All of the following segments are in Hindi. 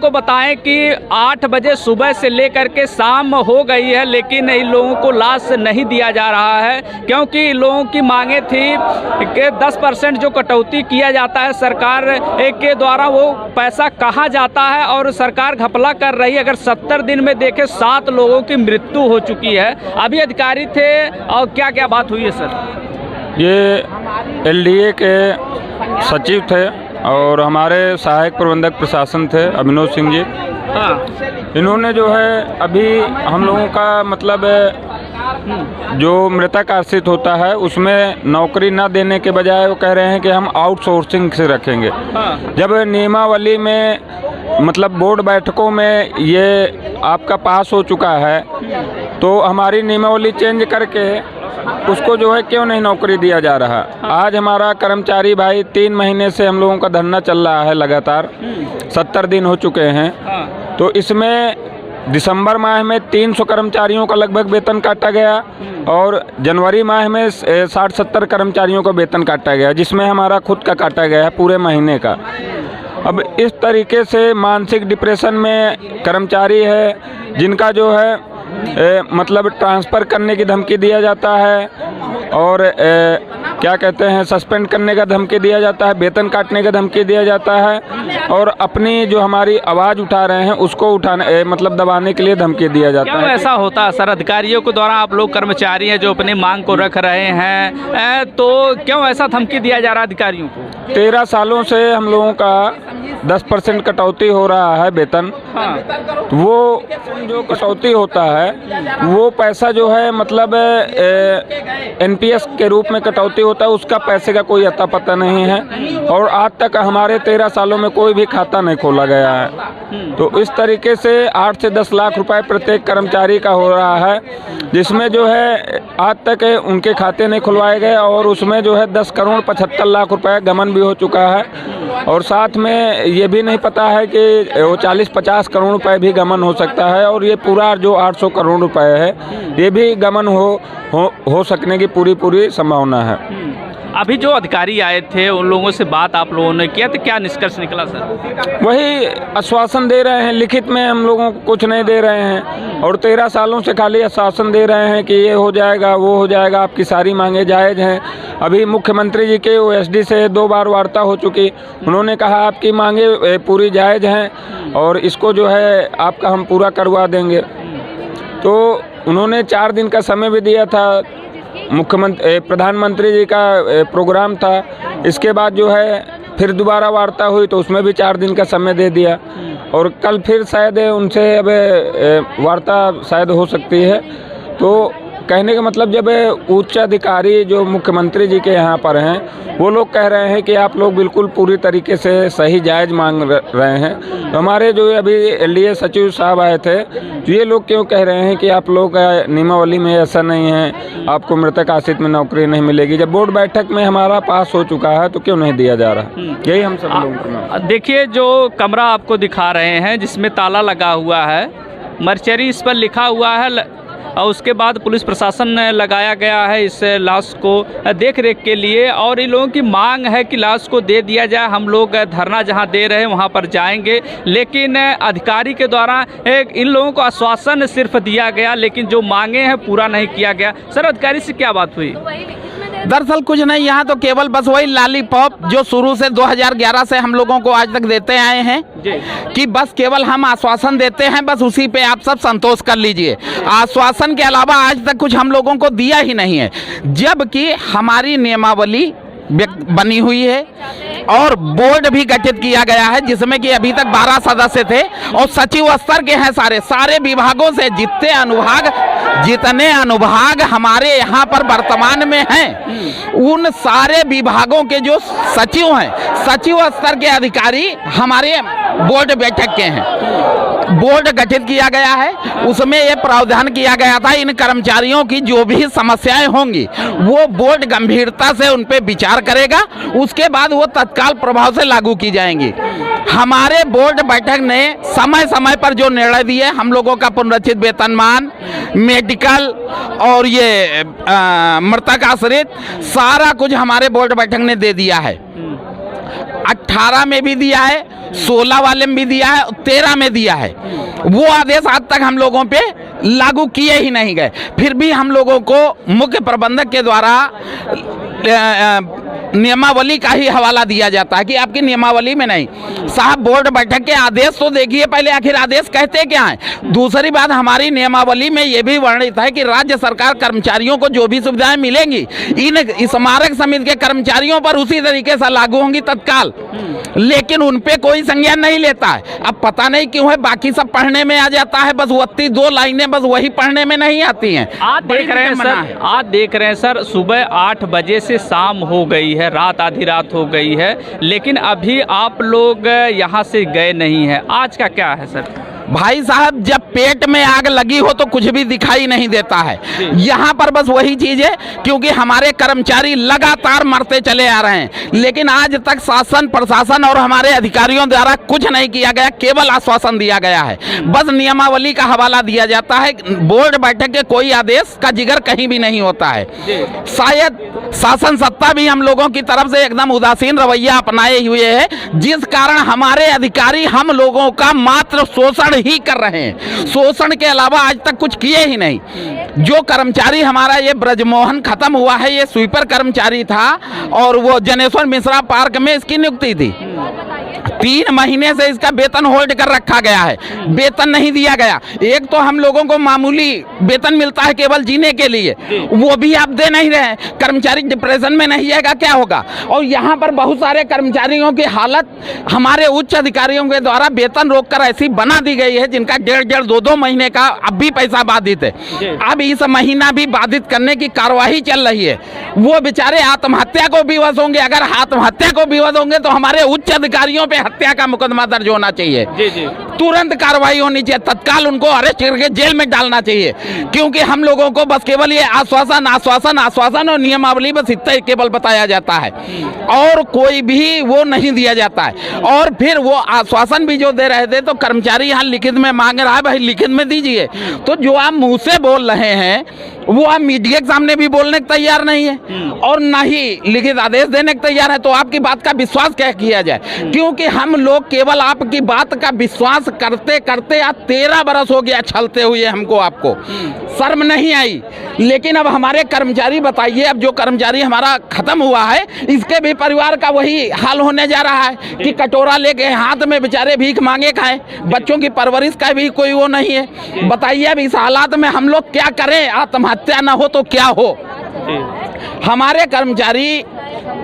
आपको बताएं कि 8 बजे सुबह से लेकर के शाम हो गई है, लेकिन इन लोगों को लाश नहीं दिया जा रहा है, क्योंकि इन लोगों की मांगे थी कि 10% जो कटौती किया जाता है सरकार के द्वारा, वो पैसा कहाँ जाता है और सरकार घपला कर रही है। अगर 70 दिन में देखें 7 लोगों की मृत्यु हो चुकी है। अभी अधिकारी थे और क्या क्या बात हुई है सर? ये एलडीए के सचिव थे और हमारे सहायक प्रबंधक प्रशासन थे अभिनव सिंह जी। हाँ, इन्होंने जो है अभी हम लोगों का मतलब जो मृतक आश्रित होता है उसमें नौकरी न देने के बजाय वो कह रहे हैं कि हम आउटसोर्सिंग से रखेंगे। हाँ, जब नियमावली में मतलब बोर्ड बैठकों में ये आपका पास हो चुका है तो हमारी नियमावली चेंज करके उसको जो है क्यों नहीं नौकरी दिया जा रहा। आज हमारा कर्मचारी भाई 3 महीने से हम लोगों का धरना चल रहा है लगातार, 70 दिन हो चुके हैं। तो इसमें दिसंबर माह में 300 कर्मचारियों का लगभग वेतन काटा गया और जनवरी माह में 60-70 कर्मचारियों का वेतन काटा गया, जिसमें हमारा खुद का काटा गया है पूरे महीने का। अब इस तरीके से मानसिक डिप्रेशन में कर्मचारी है जिनका जो है मतलब ट्रांसफ़र करने की धमकी दिया जाता है और क्या कहते हैं सस्पेंड करने का धमकी दिया जाता है, वेतन काटने का धमकी दिया जाता है और अपनी जो हमारी आवाज़ उठा रहे हैं उसको उठाने मतलब दबाने के लिए धमकी दिया जाता है। क्यों ऐसा होता है सर? अधिकारियों के द्वारा आप लोग कर्मचारी हैं जो अपनी मांग को रख रहे हैं, तो क्यों ऐसा धमकी दिया जा रहा है अधिकारियों को? 13 सालों से हम लोगों का 10% कटौती हो रहा है वेतन। हाँ, वो जो कटौती होता है वो पैसा जो है मतलब एनपीएस के रूप में कटौती होता है, उसका पैसे का कोई अता पता नहीं है और आज तक हमारे 13 सालों में कोई भी खाता नहीं खोला गया है। तो इस तरीके से 8 से 10 लाख रुपए प्रत्येक कर्मचारी का हो रहा है, जिसमें जो है आज तक उनके खाते नहीं खुलवाए गए और उसमें जो है 10 करोड़ 75 लाख रुपए गमन भी हो चुका है और साथ में ये भी नहीं पता है कि वो 40-50 करोड़ रुपए भी गमन हो सकता है और ये पूरा जो 800 करोड़ रुपए है ये भी गमन हो सकने की पूरी संभावना है। अभी जो अधिकारी आए थे उन लोगों से बात आप लोगों ने किया तो क्या निष्कर्ष निकला सर? वही आश्वासन दे रहे हैं, लिखित में हम लोगों को कुछ नहीं दे रहे हैं और 13 सालों से खाली आश्वासन दे रहे हैं कि ये हो जाएगा वो हो जाएगा, आपकी सारी मांगे जायज़ हैं। अभी मुख्यमंत्री जी के ओएसडी से 2 बार वार्ता हो चुकी, उन्होंने कहा आपकी मांगे पूरी जायज़ हैं और इसको जो है आपका हम पूरा करवा देंगे। तो उन्होंने 4 दिन का समय भी दिया था, प्रधानमंत्री जी का प्रोग्राम था। इसके बाद जो है फिर दोबारा वार्ता हुई तो उसमें भी 4 दिन का समय दे दिया और कल फिर शायद उनसे अब वार्ता शायद हो सकती है। तो कहने का मतलब जब उच्च अधिकारी जो मुख्यमंत्री जी के यहाँ पर हैं वो लोग कह रहे हैं कि आप लोग बिल्कुल पूरी तरीके से सही जायज़ मांग रहे हैं, तो हमारे जो अभी एलडीए सचिव साहब आए थे तो ये लोग क्यों कह रहे हैं कि आप लोग नियमावली में ऐसा नहीं है, आपको मृतक आश्रित में नौकरी नहीं मिलेगी, जब बोर्ड बैठक में हमारा पास हो चुका है तो क्यों नहीं दिया जा रहा। यही हम सब लोग देखिए जो कमरा आपको दिखा रहे हैं जिसमें ताला लगा हुआ है, मर्चरी इस पर लिखा हुआ है और उसके बाद पुलिस प्रशासन ने लगाया गया है इस लाश को देख रेख के लिए और इन लोगों की मांग है कि लाश को दे दिया जाए। हम लोग धरना जहां दे रहे हैं वहां पर जाएंगे, लेकिन अधिकारी के द्वारा इन लोगों को आश्वासन सिर्फ दिया गया लेकिन जो मांगे हैं पूरा नहीं किया गया। सर अधिकारी से क्या बात हुई? दरअसल कुछ नहीं, यहाँ तो केवल बस वही लॉलीपॉप जो शुरू से 2011 से हम लोगों को आज तक देते आए हैं कि बस केवल हम आश्वासन देते हैं, बस उसी पे आप सब संतोष कर लीजिए। आश्वासन के अलावा आज तक कुछ हम लोगों को दिया ही नहीं है, जबकि हमारी नियमावली बनी हुई है और बोर्ड भी गठित किया गया है जिसमें कि अभी तक 12 सदस्य थे और सचिव स्तर के हैं। सारे विभागों से जितने अनुभाग हमारे यहाँ पर वर्तमान में हैं उन सारे विभागों के जो सचिव हैं, सचिव स्तर के अधिकारी हमारे बोर्ड बैठक के हैं। बोर्ड गठित किया गया है, उसमें ये प्रावधान किया गया था इन कर्मचारियों की जो भी समस्याएं होंगी वो बोर्ड गंभीरता से उन पे विचार करेगा, उसके बाद वो तत्काल प्रभाव से लागू की जाएंगी। हमारे बोर्ड बैठक ने समय समय पर जो निर्णय दिए, हम लोगों का पुनरीक्षित वेतनमान, मेडिकल और ये मृतक आश्रित सारा कुछ हमारे बोर्ड बैठक ने दे दिया है। 18 में भी दिया है, 16 वाले में भी दिया है, 13 में दिया है। वो आदेश आज तक हम लोगों पे लागू किए ही नहीं गए। फिर भी हम लोगों को मुख्य प्रबंधक के द्वारा नियमावली का ही हवाला दिया जाता है कि आपकी नियमावली में नहीं। साहब बोर्ड बैठक के आदेश तो देखिए पहले, आखिर आदेश कहते क्या है। दूसरी बात, हमारी नियमावली में ये भी वर्णित है कि राज्य सरकार कर्मचारियों को जो भी सुविधाएं मिलेंगी इन स्मारक समिति के कर्मचारियों पर उसी तरीके से लागू होंगी तत्काल, लेकिन उन पे कोई संज्ञान नहीं लेता है। अब पता नहीं क्यों है, बाकी सब पढ़ने में आ जाता है, बस वो 2 लाइनें बस वही पढ़ने में नहीं आती हैं। आज देख रहे हैं सर, सुबह 8 बजे से शाम हो गई है, रात आधी रात हो गई है, लेकिन अभी आप लोग यहाँ से गए नहीं हैं। आज का क्या है सर? भाई साहब, जब पेट में आग लगी हो तो कुछ भी दिखाई नहीं देता है। यहाँ पर बस वही चीज है, क्योंकि हमारे कर्मचारी लगातार मरते चले आ रहे हैं, लेकिन आज तक शासन प्रशासन और हमारे अधिकारियों द्वारा कुछ नहीं किया गया, केवल आश्वासन दिया गया है। बस नियमावली का हवाला दिया जाता है, बोर्ड बैठक के कोई आदेश का जिक्र कहीं भी नहीं होता है। शायद शासन सत्ता भी हम लोगों की तरफ से एकदम उदासीन रवैया अपनाए हुए है, जिस कारण हमारे अधिकारी हम लोगों का मात्र शोषण ही कर रहे हैं। शोषण के अलावा आज तक कुछ किए ही नहीं। जो कर्मचारी हमारा ये ब्रजमोहन खत्म हुआ है, ये स्वीपर कर्मचारी था और वो जनेश्वर मिश्रा पार्क में इसकी नियुक्ति थी। 3 महीने से इसका वेतन होल्ड कर रखा गया है, वेतन नहीं दिया गया। एक तो हम लोगों को मामूली वेतन मिलता है केवल जीने के लिए, वो भी आप दे नहीं रहे। कर्मचारी डिप्रेशन में नहीं जाएगा, क्या होगा। और यहाँ पर बहुत सारे कर्मचारियों की हालत हमारे उच्च अधिकारियों के द्वारा वेतन रोककर ऐसी बना दी गई है जिनका 1.5 2 महीने का अब भी पैसा बाधित है। अब इस महीना भी बाधित करने की कार्यवाही चल रही है। वो बेचारे आत्महत्या को विवश होंगे। अगर आत्महत्या को विवश होंगे तो हमारे उच्च अधिकारियों पे हत्या का मुकदमा दर्ज होना चाहिए। तुरंत कार्रवाई होनी चाहिए, तत्काल उनको अरेस्ट करके जेल में डालना चाहिए, क्योंकि हम लोगों को बस केवल ये आश्वासन आश्वासन आश्वासन और नियमावली बस इतना ही केवल बताया जाता है और कोई भी वो नहीं दिया जाता है। और फिर वो आश्वासन भी जो दे रहे थे तो कर्मचारी यहाँ लिखित में मांग रहा है, भाई लिखित में दीजिए। तो जो आप मुंह से बोल रहे हैं वो आप मीडिया के सामने भी बोलने को तैयार नहीं है और ना ही लिखित आदेश देने को तैयार है, तो आपकी बात का विश्वास क्या किया जाए। क्योंकि हम लोग केवल आपकी बात का विश्वास करते करते आज 13 बरस हो गया छलते हुए हमको, आपको शर्म नहीं आई। लेकिन अब हमारे कर्मचारी बताइए, अब जो कर्मचारी हमारा खत्म हुआ है इसके भी परिवार का वही हाल होने जा रहा है कि कटोरा लेके हाथ में बेचारे भीख मांगे खाएं, बच्चों की परवरिश का भी कोई वो नहीं है। बताइए अब इस हालात में हम लोग क्या करें, आत्महत्या ना हो तो क्या हो। हमारे कर्मचारी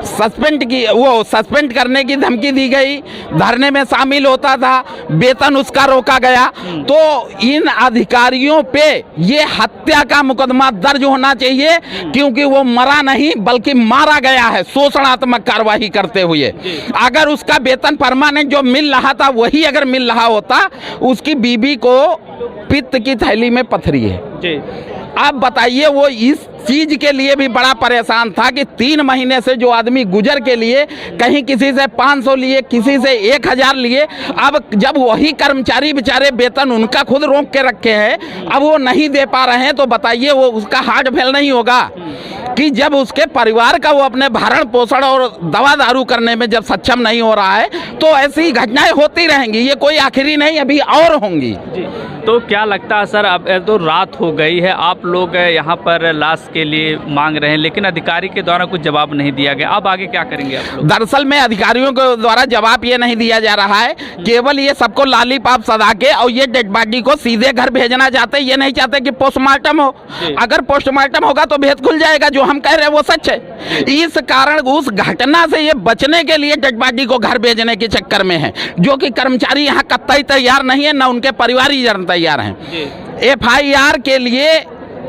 सस्पेंड करने की धमकी दी गई, धरने में शामिल होता था, वेतन उसका रोका गया। तो इन अधिकारियों पे ये हत्या का मुकदमा दर्ज होना चाहिए, क्योंकि वो मरा नहीं बल्कि मारा गया है शोषणात्मक कार्रवाई करते हुए। अगर उसका वेतन परमानेंट जो मिल रहा था वही अगर मिल रहा होता, उसकी बीबी को पित्त की थैली में पथरी है। आप बताइए, वो इस चीज के लिए भी बड़ा परेशान था कि 3 महीने से जो आदमी गुजर के लिए कहीं किसी से 500 लिए, किसी से 1000 लिए, अब जब वही कर्मचारी बेचारे वेतन उनका खुद रोक के रखे हैं, अब वो नहीं दे पा रहे हैं, तो बताइए वो उसका हार्ट फेल नहीं होगा कि जब उसके परिवार का वो अपने भरण पोषण और दवा दारू करने में जब सक्षम नहीं हो रहा है, तो ऐसी घटनाएं होती रहेंगी। ये कोई आखिरी नहीं, अभी और होंगी। तो क्या लगता है सर, अब तो रात हो गई है, आप लोग यहाँ पर लाश के लिए मांग रहे हैं, लेकिन अधिकारी के द्वारा कुछ जवाब नहीं दिया गया, अब आगे क्या करेंगे आप लोग? दरअसल में अधिकारियों के द्वारा जवाब ये नहीं दिया जा रहा है, केवल ये सबको लालीपाप सदा के और ये डेड बॉडी को सीधे घर भेजना चाहते, ये नहीं चाहते कि पोस्टमार्टम हो। अगर पोस्टमार्टम होगा तो भेद खुल जाएगा, जो हम कह रहे हैं वो सच है। इस कारण उस घटना से ये बचने के लिए डेड बॉडी को घर भेजने के चक्कर में है, जो कि कर्मचारी यहाँ कतई तैयार नहीं है, न उनके परिवारीजन तैयार हैं। FIR के लिए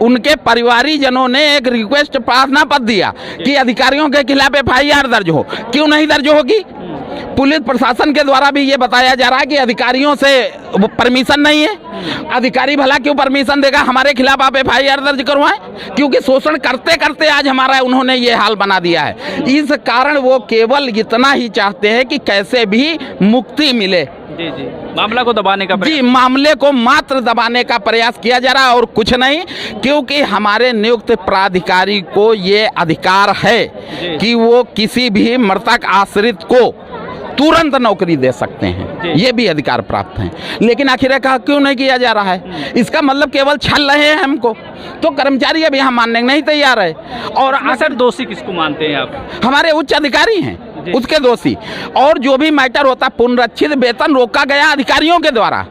उनके परिवारीजनों ने एक रिक्वेस्ट प्रार्थना पत्र दिया कि अधिकारियों के खिलाफ FIR दर्ज हो। क्यों नहीं दर्ज होगी? पुलिस प्रशासन के द्वारा भी ये बताया जा रहा है कि अधिकारियों से परमिशन नहीं है। अधिकारी भला क्यों परमिशन देगा हमारे खिलाफ आप FIR दर्ज करवाएं? क्योंकि शोषण करते करते आज हमारा उन्होंने ये हाल बना दिया है। इस कारण वो केवल इतना ही चाहते हैं कि कैसे भी मुक्ति मिले। जी जी, मामला को दबाने का जी, मामले को मात्र दबाने का प्रयास किया जा रहा है और कुछ नहीं, क्योंकि हमारे नियुक्त प्राधिकारी को ये अधिकार है कि वो किसी भी मृतक आश्रित को तुरंत नौकरी दे सकते हैं, ये भी अधिकार प्राप्त हैं। लेकिन आखिरकार क्यों नहीं किया जा रहा है? इसका मतलब केवल छल रहे हैं हमको, तो कर्मचारी अभी हम मानने नहीं तैयार है। और सर दोषी किसको मानते हैं आप? हमारे उच्च अधिकारी हैं उसके दोषी। और जो भी मैटर होता है, पुनरीक्षित वेतन रोका गया अधिकारियों के द्वारा,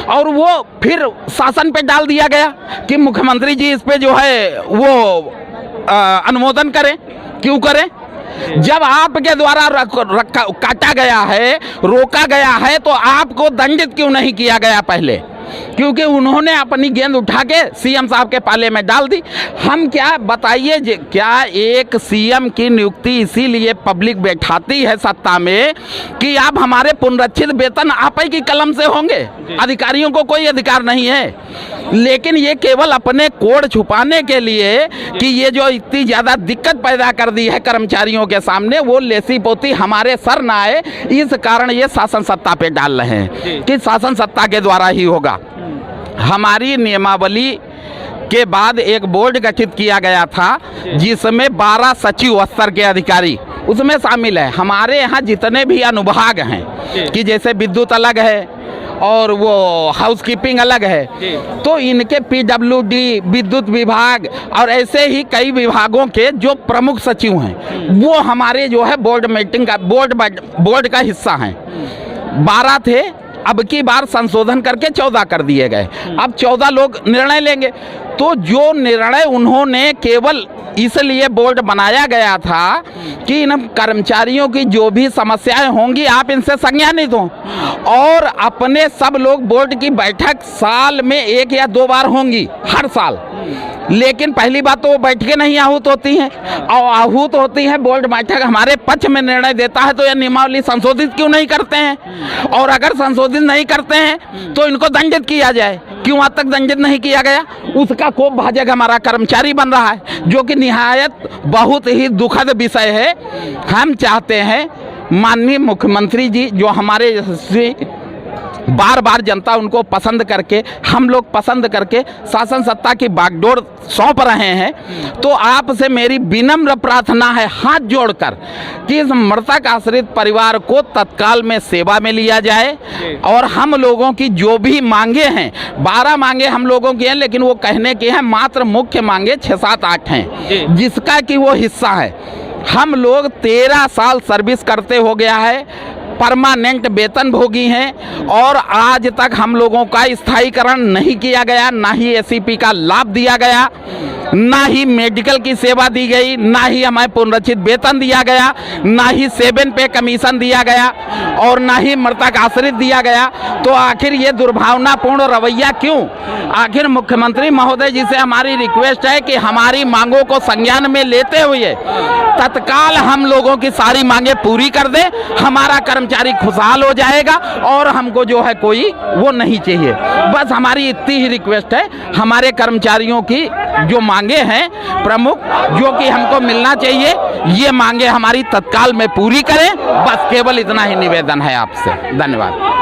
और वो फिर शासन पे डाल दिया गया कि मुख्यमंत्री जी इस पे जो है वो अनुमोदन करें। क्यों करें? जब आपके द्वारा काटा गया है, रोका गया है, तो आपको दंडित क्यों नहीं किया गया पहले? क्योंकि उन्होंने अपनी गेंद उठा के सीएम साहब के पाले में डाल दी। हम क्या बताइए, क्या एक सीएम की नियुक्ति इसीलिए पब्लिक बैठाती है सत्ता में कि आप हमारे पुनरीक्षित वेतन आप ही की कलम से होंगे, अधिकारियों को कोई अधिकार नहीं है। लेकिन ये केवल अपने कोड छुपाने के लिए कि ये जो इतनी ज़्यादा दिक्कत पैदा कर दी है कर्मचारियों के सामने, वो लेसी पोती हमारे सर ना आए, इस कारण ये शासन सत्ता पे डाल रहे हैं कि शासन सत्ता के द्वारा ही होगा। हमारी नियमावली के बाद एक बोर्ड गठित किया गया था जिसमें 12 सचिव स्तर के अधिकारी उसमें शामिल है। हमारे यहाँ जितने भी अनुभाग हैं कि जैसे विद्युत अलग है और वो हाउसकीपिंग अलग है, तो इनके पीडब्ल्यूडी, विद्युत विभाग और ऐसे ही कई विभागों के जो प्रमुख सचिव हैं वो हमारे जो है बोर्ड मीटिंग का बोर्ड का हिस्सा हैं। 12 थे, अब की बार संशोधन करके 14 कर दिए गए। अब 14 लोग निर्णय लेंगे। तो जो निर्णय उन्होंने केवल इसलिए बोर्ड बनाया गया था कि इन कर्मचारियों की जो भी समस्याएं होंगी आप इनसे संज्ञानित हो, और अपने सब लोग बोर्ड की बैठक साल में 1 या 2 बार होंगी हर साल। लेकिन पहली बात तो वो बैठकें नहीं आहूत होती हैं, और आहूत होती है बोर्ड बैठक हमारे पक्ष में निर्णय देता है, तो यह नियमावली संशोधित क्यों नहीं करते हैं? और अगर संशोधित नहीं करते हैं तो इनको दंडित किया जाए। क्यों आज तक दंडित नहीं किया गया? उसका कोप भाजक हमारा कर्मचारी बन रहा है, जो कि निहायत बहुत ही दुखद विषय है। हम चाहते हैं माननीय मुख्यमंत्री जी, जो हमारे बार बार जनता उनको पसंद करके, हम लोग पसंद करके शासन सत्ता की बागडोर सौंप रहे हैं, तो आपसे मेरी विनम्र प्रार्थना है हाथ जोड़कर कि इस मृतक आश्रित परिवार को तत्काल में सेवा में लिया जाए। और हम लोगों की जो भी मांगे हैं, 12 मांगे हम लोगों की हैं, लेकिन वो कहने की हैं, मात्र मुख्य मांगे 6, 7, 8 हैं जिसका कि वो हिस्सा है। हम लोग 13 साल सर्विस करते हो गया है, परमानेंट वेतन भोगी हैं, और आज तक हम लोगों का स्थायीकरण नहीं किया गया, ना ही एसीपी का लाभ दिया गया, ना ही मेडिकल की सेवा दी गई, ना ही हमें पुनरीक्षित वेतन दिया गया, ना ही 7 पे कमीशन दिया गया, और ना ही मृतक आश्रित दिया गया। तो आखिर ये दुर्भावनापूर्ण रवैया क्यों? आखिर मुख्यमंत्री महोदय जी से हमारी रिक्वेस्ट है कि हमारी मांगों को संज्ञान में लेते हुए तत्काल हम लोगों की सारी मांगे पूरी कर दे, हमारा कर्मचारी खुशहाल हो जाएगा, और हमको जो है कोई वो नहीं चाहिए। बस हमारी इतनी ही रिक्वेस्ट है। हमारे कर्मचारियों की जो मांगे हैं प्रमुख, जो कि हमको मिलना चाहिए, ये मांगे हमारी तत्काल में पूरी करें। बस केवल इतना ही निवेदन है आपसे। धन्यवाद।